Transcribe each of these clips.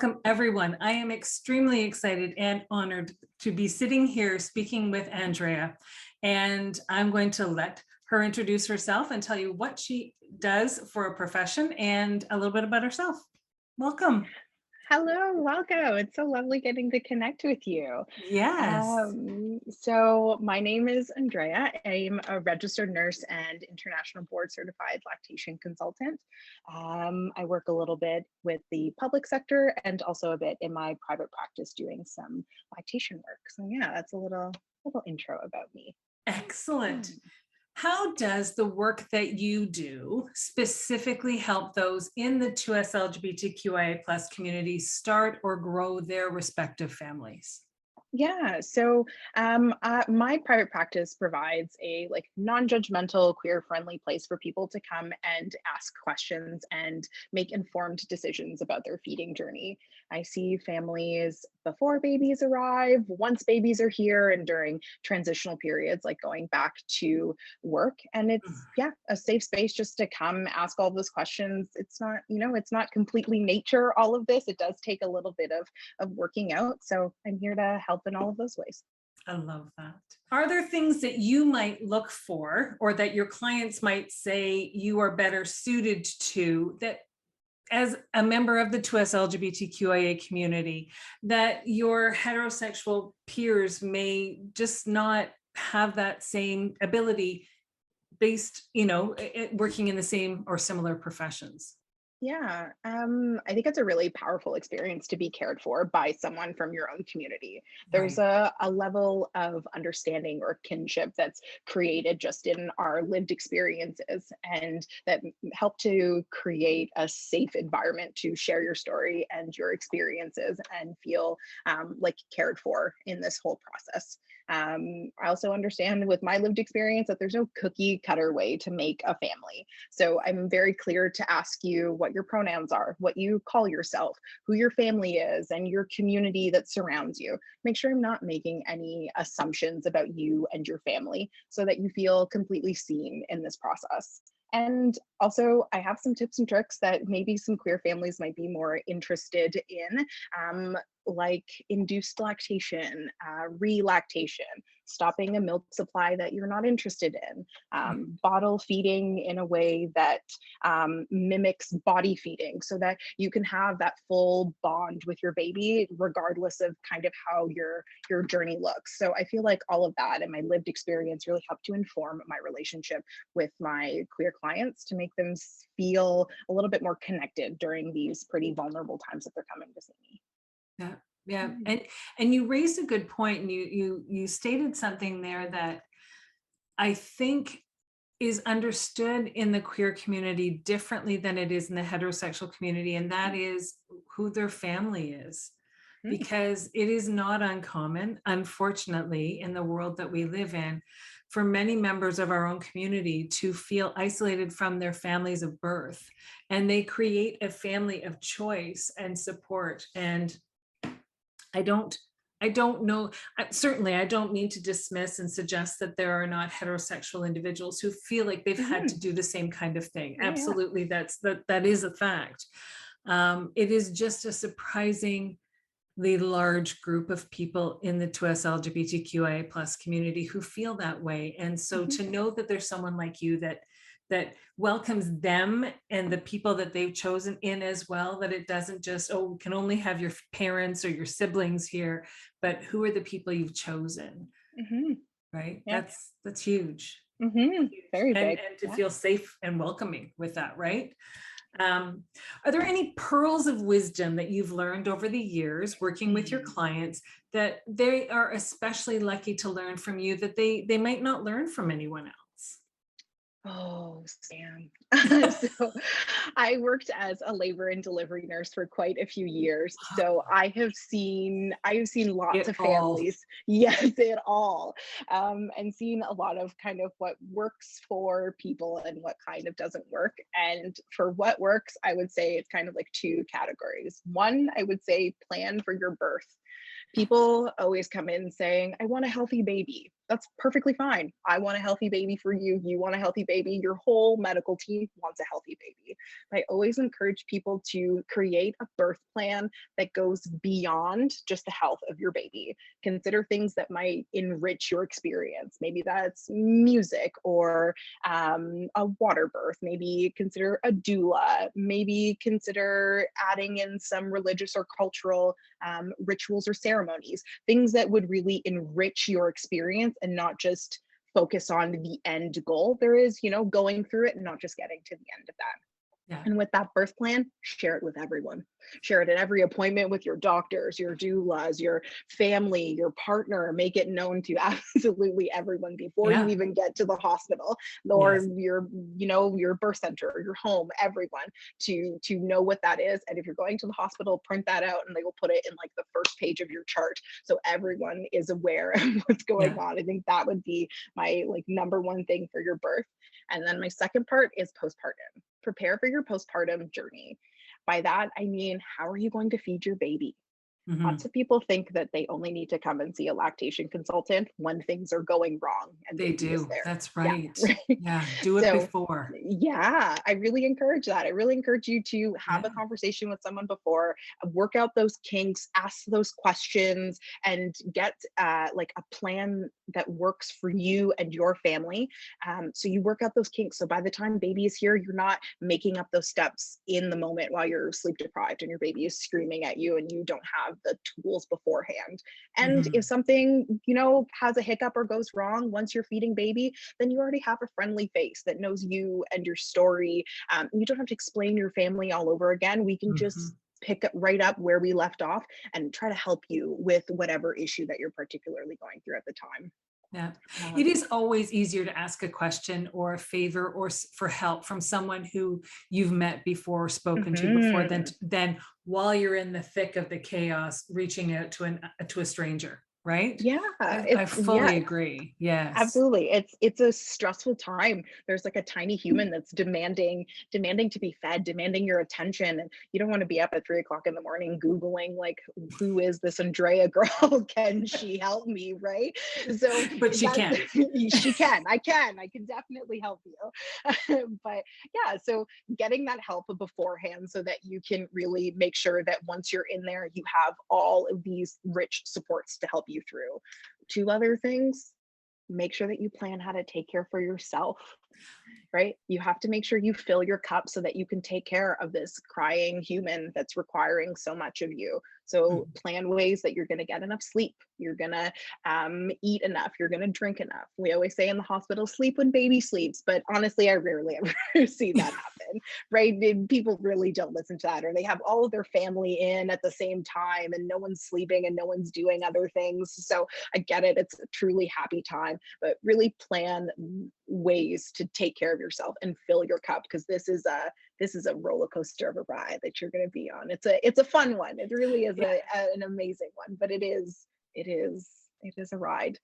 welcome everyone. I am extremely excited and honored to be sitting here speaking with Aunjrya, and I'm going to let her introduce herself and tell you what she does for a profession and a little bit about herself. Welcome. Hello, welcome. It's so lovely getting to connect with you. Yes. So my name is Andrea. I'm a registered nurse and international board certified lactation consultant. I work a little bit with the public sector and also a bit in my private practice doing some lactation work. So yeah, that's a little intro about me. Excellent. How does the work that you do specifically help those in the 2S LGBTQIA plus community start or grow their respective families? My private practice provides a non-judgmental, queer-friendly place for people to come and ask questions and make informed decisions about their feeding journey. I see families before babies arrive, once babies are here, and during transitional periods, like going back to work. And it's a safe space just to come ask all those questions. It's not completely nature, all of this. It does take a little bit of working out. So I'm here to help in all of those ways. I love that. Are there things that you might look for or that your clients might say you are better suited to, that as a member of the 2S LGBTQIA community, that your heterosexual peers may just not have that same ability based, working in the same or similar professions? I think it's a really powerful experience to be cared for by someone from your own community. There's Right. a level of understanding or kinship that's created just in our lived experiences and that help to create a safe environment to share your story and your experiences and feel like cared for in this whole process. I also understand with my lived experience that there's no cookie cutter way to make a family. So I'm very clear to ask you what your pronouns are, what you call yourself, who your family is, and your community that surrounds you. Make sure I'm not making any assumptions about you and your family so that you feel completely seen in this process. And also, I have some tips and tricks that maybe some queer families might be more interested in, like induced lactation, relactation, stopping a milk supply that you're not interested in, bottle feeding in a way that mimics body feeding so that you can have that full bond with your baby regardless of kind of how your journey looks. So I feel like all of that and my lived experience really helped to inform my relationship with my queer clients to make them feel a little bit more connected during these pretty vulnerable times that they're coming to see me. Yeah, yeah. And you raised a good point, and you stated something there that I think is understood in the queer community differently than it is in the heterosexual community, and that is who their family is. Mm. Because it is not uncommon, unfortunately, in the world that we live in, for many members of our own community to feel isolated from their families of birth, and they create a family of choice and support. And I don't know, certainly I don't mean to dismiss and suggest that there are not heterosexual individuals who feel like they've had Hmm. to do the same kind of thing. Yeah. Absolutely, that is a fact. It is just a surprisingly large group of people in the 2S LGBTQIA plus community who feel that way. And so Mhm. to know that there's someone like you that welcomes them and the people that they've chosen in as well, that it doesn't just, oh, can only have your parents or your siblings here, but who are the people you've chosen, Mhm. right? Yeah. That's huge. Huge. Very And big. and to Yeah. feel safe and welcoming with that, right? Um, are there any pearls of wisdom that you've learned over the years working with your Mm. clients that they are especially lucky to learn from you, that they might not learn from anyone else? Oh, Sam. So I worked as a labor and delivery nurse for quite a few years. So I have seen lots It of all. families, yes, it all, and seen a lot of kind of what works for people and what kind of doesn't work. And for what works, I would say it's kind of like two categories. One, I would say plan for your birth. People always come in saying, I want a healthy baby. That's perfectly fine. I want a healthy baby for you. You want a healthy baby. Your whole medical team wants a healthy baby. I always encourage people to create a birth plan that goes beyond just the health of your baby. Consider things that might enrich your experience. Maybe that's music or a water birth. Maybe consider a doula. Maybe consider adding in some religious or cultural rituals or ceremonies, things that would really enrich your experience and not just focus on the end goal. There is, going through it and not just getting to the end of that. Yeah. And with that birth plan, share it with everyone. Share it at every appointment with your doctors, your doulas, your family, your partner. Make it known to absolutely everyone before you Yeah. even get to the hospital or Yes. your birth center or your home, everyone to know what that is. And if you're going to the hospital, print that out and they will put it in like the first page of your chart so everyone is aware of what's going Yeah. on. I think that would be my like number one thing for your birth. And then my second part is postpartum. Prepare for your postpartum journey. By that, I mean, how are you going to feed your baby? Lots Mhm. of people think that they only need to come and see a lactation consultant when things are going wrong and They baby is do. there. That's Yeah, right. right. Yeah. Do it So, before. yeah, I really encourage that. I really encourage you to have a Yeah. conversation with someone before, work out those kinks, ask those questions, and get like a plan that works for you and your family. So you work out those kinks. So by the time baby is here, you're not making up those steps in the moment while you're sleep deprived and your baby is screaming at you and you don't have the tools beforehand. And if Mhm. something, has a hiccup or goes wrong once you're feeding baby, then you already have a friendly face that knows you and your story. You don't have to explain your family all over again. We can just Mhm. pick up right up where we left off and try to help you with whatever issue that you're particularly going through at the time. Yeah. It Um, is always easier to ask a question or a favor or for help from someone who you've met before or spoken to before mhm. than while you're in the thick of the chaos, reaching out to a stranger, right? Yeah, I yeah, fully agree. Yes. absolutely. It's a stressful time. There's like a tiny human that's demanding to be fed, demanding your attention. And you don't want to be up at 3 o'clock in the morning Googling like, who is this Andrea girl? Can she help me? Right. So But she that's can. she can. I can definitely help you. But yeah, so getting that help beforehand so that you can really make sure that once you're in there, you have all of these rich supports to help you through. Two other things, make sure that you plan how to take care for yourself, right? You have to make sure you fill your cup so that you can take care of this crying human that's requiring so much of you. So Mhm. plan ways that you're going to get enough sleep. You're going to eat enough. You're going to drink enough. We always say in the hospital, sleep when baby sleeps. But honestly, I rarely ever see that happen, right? People really don't listen to that, or they have all of their family in at the same time and no one's sleeping and no one's doing other things. So I get it. It's a truly happy time, but really plan ways to take care of yourself and fill your cup because this is a roller coaster of a ride that you're going to be on. It's a fun one. It really is Yeah. an amazing one, but it is a ride.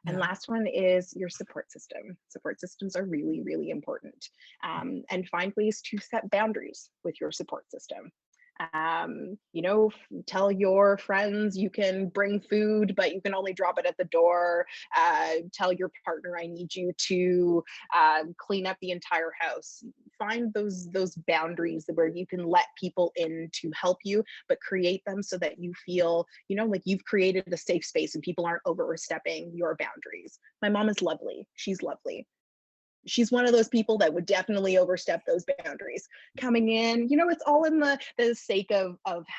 And Yeah. last one is your support system. Support systems are really, really important. And find ways to set boundaries with your support system. Tell your friends you can bring food, but you can only drop it at the door. Tell your partner, I need you to clean up the entire house. Find those boundaries where you can let people in to help you, but create them so that you feel, like you've created a safe space and people aren't overstepping your boundaries. My mom is lovely. She's lovely. She's one of those people that would definitely overstep those boundaries coming in. It's all in the sake of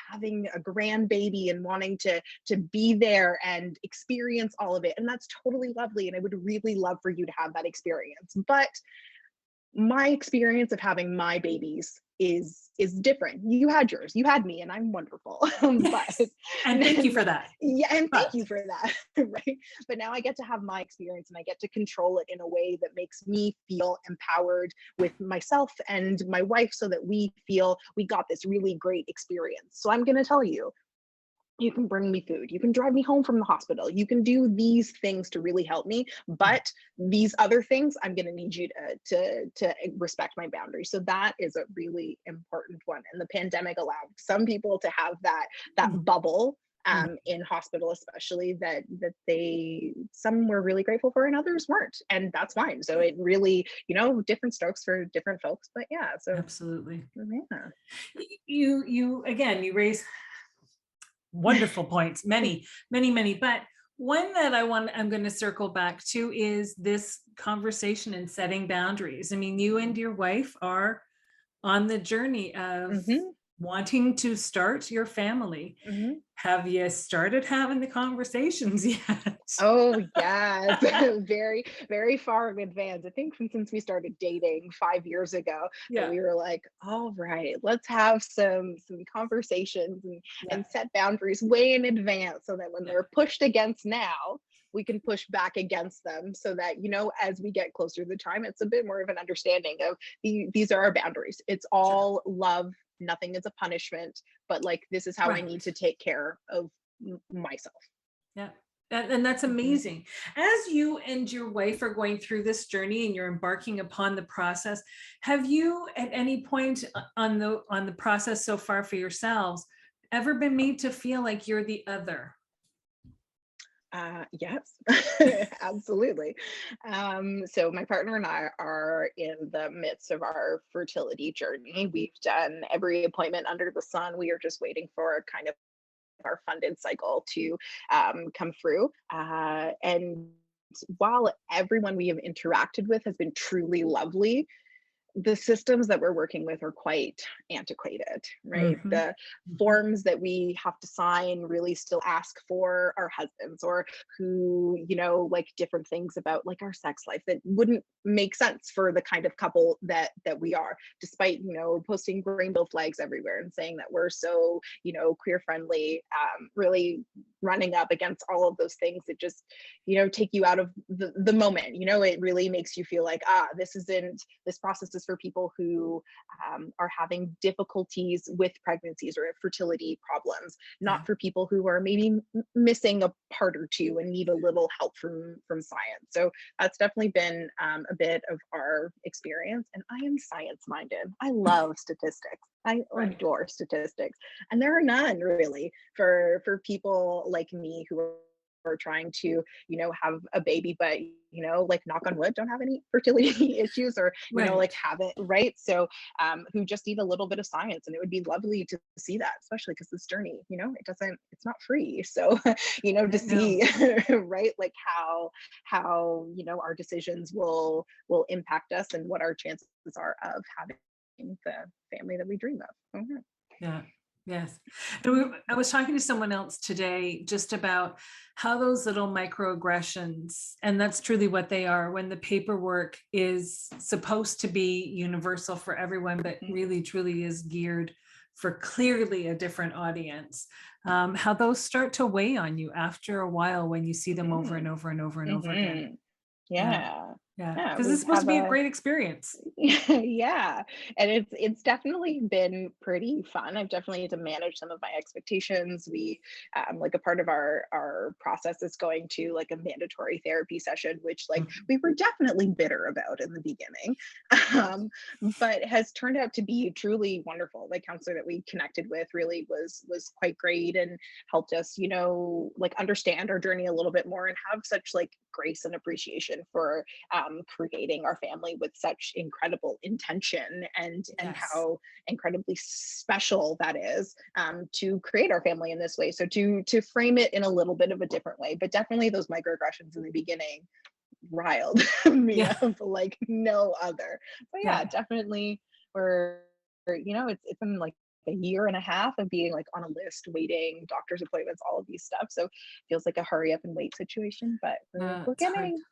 having a grandbaby and wanting to be there and experience all of it, and that's totally lovely, and I would really love for you to have that experience. But my experience of having my babies is different. You had yours, you had me, and I'm wonderful. But Yes. And thank you for that. yeah, and thank But you for that. Right. But now I get to have my experience and I get to control it in a way that makes me feel empowered with myself and my wife so that we feel we got this really great experience. So I'm going to tell you, you can bring me food, you can drive me home from the hospital, you can do these things to really help me, but these other things I'm going to need you to respect my boundaries. So that is a really important one, and the pandemic allowed some people to have that Mhm. bubble in hospital, especially that they, some were really grateful for and others weren't, and that's fine. So it really, different strokes for different folks, but yeah, so Absolutely. yeah. You again, you raise wonderful points, many, but one that I'm going to circle back to is this conversation and setting boundaries. I mean, you and your wife are on the journey of Hmm. wanting to start your family. Hmm. Have you started having the conversations yet? Oh yes, very, very far in advance. I think since we started dating 5 years ago, that Yeah, we were like, all right, let's have some conversations yeah, and set boundaries way in advance, so that when yeah, they're pushed against now, we can push back against them, so that as we get closer to the time, it's a bit more of an understanding of these are our boundaries. It's sure. all love, nothing is a punishment, but like this is how I need Right. to take care of myself. Yeah. And that's Mhm. amazing. As you and your wife are going through this journey and you're embarking upon the process, have you at any point on the process so far for yourselves ever been made to feel like you're the other? Yes, absolutely. So my partner and I are in the midst of our fertility journey. We've done every appointment under the sun. We are just waiting for kind of our funded cycle to come through. And while everyone we have interacted with has been truly lovely, the systems that we're working with are quite antiquated, right? Mhm, The mhm. forms that we have to sign really still ask for our husbands, or who, like different things about like our sex life that wouldn't make sense for the kind of couple that we are, despite, posting rainbow flags everywhere and saying that we're so, queer friendly, really running up against all of those things that just, take you out of the moment. It really makes you feel like, this process is for people who are having difficulties with pregnancies or fertility problems, not Yeah, for people who are maybe missing a part or two and need a little help from science. So that's definitely been a bit of our experience. And I am science minded. I love statistics. I right. adore statistics, and there are none really for people like me who are trying to, have a baby, but like knock on wood, don't have any fertility issues, or like Right. have it, right? So who just need a little bit of science, and it would be lovely to see that, especially because this journey, it's not free. So to No. see right, like how our decisions will impact us, and what our chances are of having the family that we dream of. Mhm. Yeah. Yes. And I was talking to someone else today just about how those little microaggressions, and that's truly what they are, when the paperwork is supposed to be universal for everyone, but Mhm. really truly is geared for clearly a different audience, how those start to weigh on you after a while when you see them over and Mhm. over and over and over again. Mhm. Yeah. Yeah. Yeah. Yeah, Because it's we supposed to have be a a great experience. yeah, and it's definitely been pretty fun. I've definitely had to manage some of my expectations. We like a part of our process is going to like a mandatory therapy session, which like Mhm. we were definitely bitter about in the beginning, um, but has turned out to be truly wonderful. The counselor that we connected with really was quite great, and helped us, like understand our journey a little bit more, and have such like grace and appreciation for creating our family with such incredible intention, and Yes. how incredibly special that is, to create our family in this way. So to frame it in a little bit of a different way, but definitely those microaggressions in the beginning riled me Yeah. up like no other. But Yeah. yeah, definitely we're, it's been like a year and a half of being like on a list, waiting doctor's appointments, all of these stuff. So it feels like a hurry up and wait situation, but we're It's hard. getting,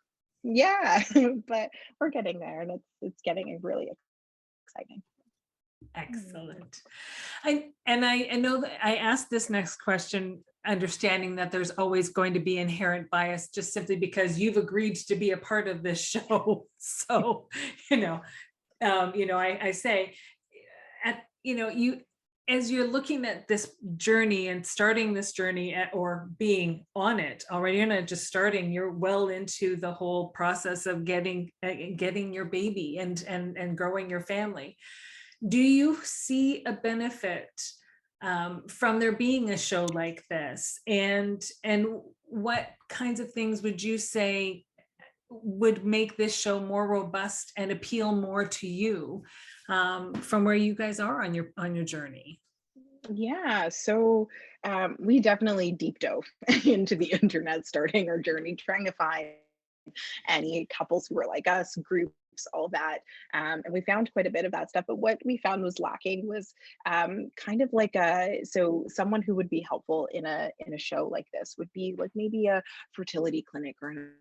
yeah, but we're getting there, and it's getting really exciting. Mm. Excellent. I know that I asked this next question, understanding that there's always going to be inherent bias just simply because you've agreed to be a part of this show. So, you know, I say you as you're looking at this journey and starting this journey or being on it already, you're not just starting, you're well into the whole process of getting your baby and growing your family. Do you see a benefit from there being a show like this? And what kinds of things would you say would make this show more robust and appeal more to you, from where you guys are on your journey? Yeah, so we definitely deep dove into the internet, starting our journey, trying to find any couples who were like us, groups, all that. And we found quite a bit of that stuff. But what we found was lacking was kind of like someone who would be helpful in a show like this would be like maybe a fertility clinic or an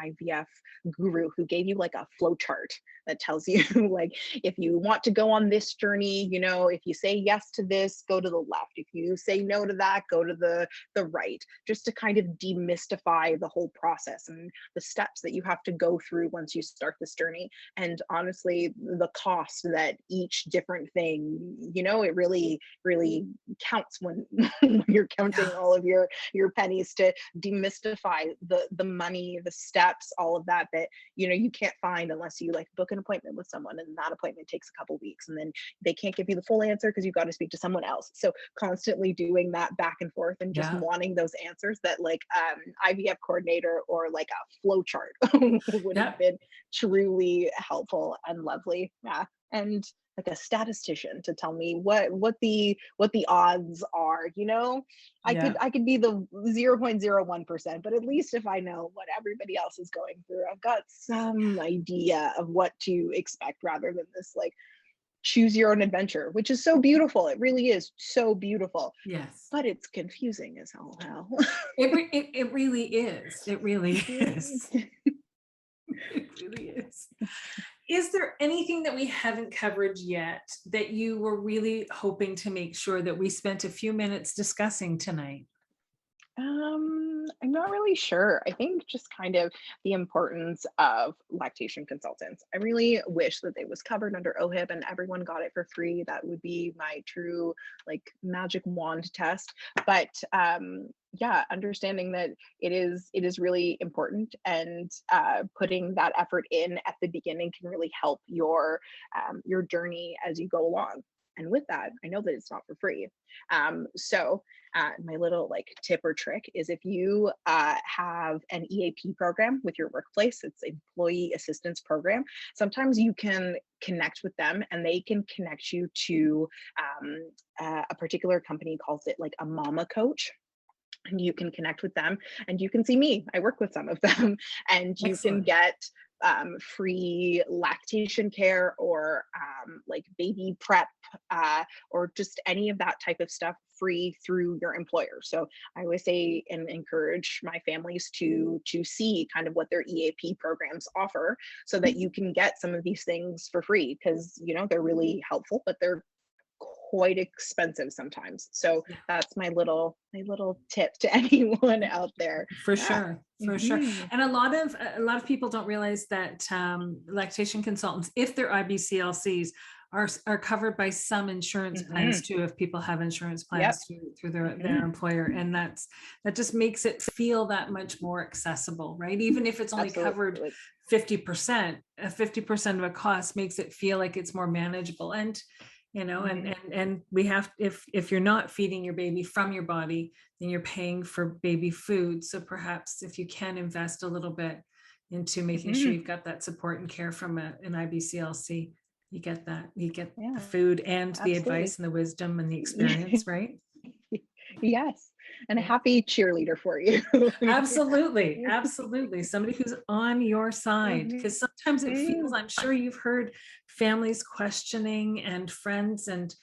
IVF guru who gave you like a flow chart that tells you like if you want to go on this journey, if you say yes to this, go to the left. If you say no to that, go to the right. Just to kind of demystify the whole process and the steps that you have to go through once you start this journey. And honestly, the cost that each different thing, it really, really counts when, when you're counting Yeah. all of your pennies to demystify the money, the steps, all of that you can't find unless you like book an appointment with someone, and that appointment takes a couple weeks, and then they can't give you the full answer because you've got to speak to someone else. So constantly doing that back and forth and just Yeah. wanting those answers that like IVF coordinator or like a flow chart would Yeah. have been truly helpful and lovely. Yeah. And like a statistician to tell me what the odds are. I Yeah. could I could be the 0.01%, but at least if I know what everybody else is going through, I've got some idea of what to expect rather than this like choose your own adventure, which is so beautiful. It really is so beautiful, Yes. but it's confusing as all hell. It really is. It really It really is. is. It really is. Is there anything that we haven't covered yet that you were really hoping to make sure that we spent a few minutes discussing tonight? I'm not really sure. I think just kind of the importance of lactation consultants. I really wish that it was covered under OHIP and everyone got it for free. That would be my true like magic wand test. But yeah, understanding that it is really important, and putting that effort in at the beginning can really help your journey as you go along. And with that, I know that it's not for free. So my little like tip or trick is if you have an EAP program with your workplace, it's employee assistance program. Sometimes you can connect with them and they can connect you to a particular company calls it like a mama coach, and you can connect with them and you can see me. I work with some of them and you can Excellent. get free lactation care or like baby prep or just any of that type of stuff free through your employer. So I always say and encourage my families to see kind of what their EAP programs offer so that you can get some of these things for free because they're really helpful, but they're quite expensive sometimes. So Yeah, that's my little tip to anyone out there. for Yeah. sure. For sure. Hmm. And a lot of people don't realize that lactation consultants, if they're IBCLCs, are covered by some insurance plans Hmm. too, if people have insurance Yep. plans through their Hmm. employer. And that just makes it feel that much more accessible, right? Even if it's only covered Absolutely. 50%, 50% of a cost makes it feel like it's more manageable. And Hmm. and we have, if you're not feeding your baby from your body, then you're paying for baby food. So perhaps if you can invest a little bit into making sure Hmm. you've got that support and care from an IBCLC, you get the Yeah, food and the absolutely. advice and the wisdom and the experience, right? Yes. And a Yeah. happy cheerleader for you. Absolutely, absolutely. Somebody who's on your side, Hmm. because sometimes it feels, Hmm. I'm sure you've heard families questioning and friends and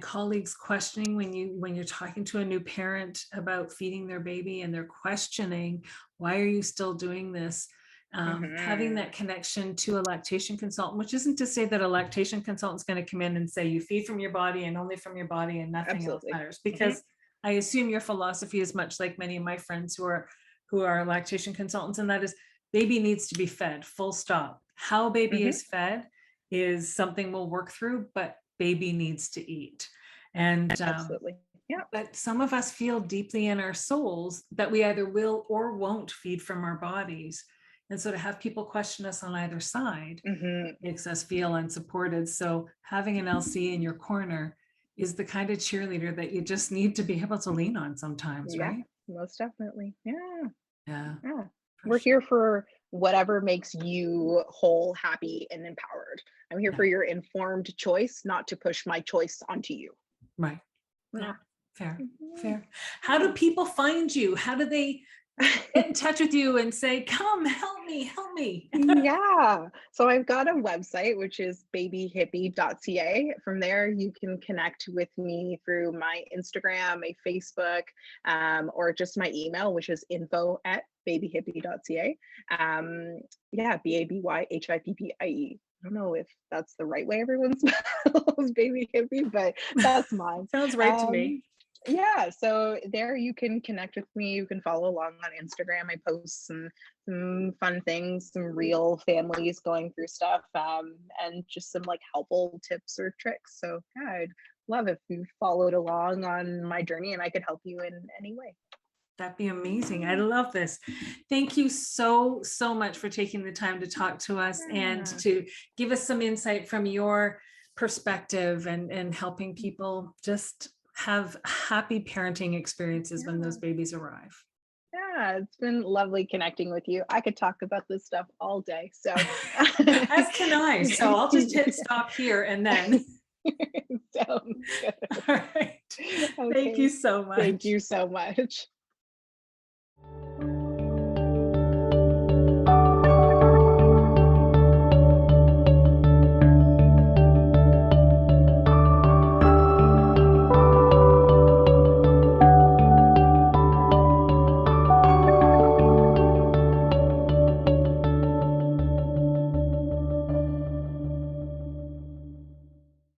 colleagues questioning when you're talking to a new parent about feeding their baby, and they're questioning, why are you still doing this? Having Hmm. that connection to a lactation consultant, which isn't to say that a lactation consultant is going to come in and say you feed from your body and only from your body and nothing else Absolutely. matters, Hmm. because I assume your philosophy is much like many of my friends who are lactation consultants, and that is baby needs to be fed, full stop. How baby Hmm. is fed is something we'll work through, but baby needs to eat. And Absolutely. Yeah. but some of us feel deeply in our souls that we either will or won't feed from our bodies. And so to have people question us on either side Hmm. makes us feel unsupported. So having an LC in your corner is the kind of cheerleader that you just need to be able to lean on sometimes, Yeah, right? most definitely. Yeah. Yeah, Yeah. for We're sure. here for whatever makes you whole, happy, and empowered. I'm here Yeah, for your informed choice, not to push my choice onto you. right. Yeah, Yeah. fair, Mhm. fair. How do people find you? How do they get in touch with you and say, come help me, help me? Yeah. So I've got a website, which is babyhippie.ca. From there, you can connect with me through my Instagram, my Facebook, or just my email, which is info@babyhippie.ca. Yeah, BABYHIPPIE. I don't know if that's the right way everyone spells baby hippie, but that's mine. Sounds right to me. Um, yeah, so there you can connect with me. You can follow along on Instagram. I post some fun things, some real families going through stuff, and just some like helpful tips or tricks. So yeah, I'd love if you followed along on my journey and I could help you in any way. That'd be amazing. I love this. Thank you so, so much for taking the time to talk to us and Yeah. to give us some insight from your perspective and helping people just have happy parenting experiences when those Yeah. babies arrive. Yeah, it's been lovely connecting with you. I could talk about this stuff all day. So As can I. So I'll just hit stop here and then. sounds good. All right. Thank you Okay. so Thank much. you so much.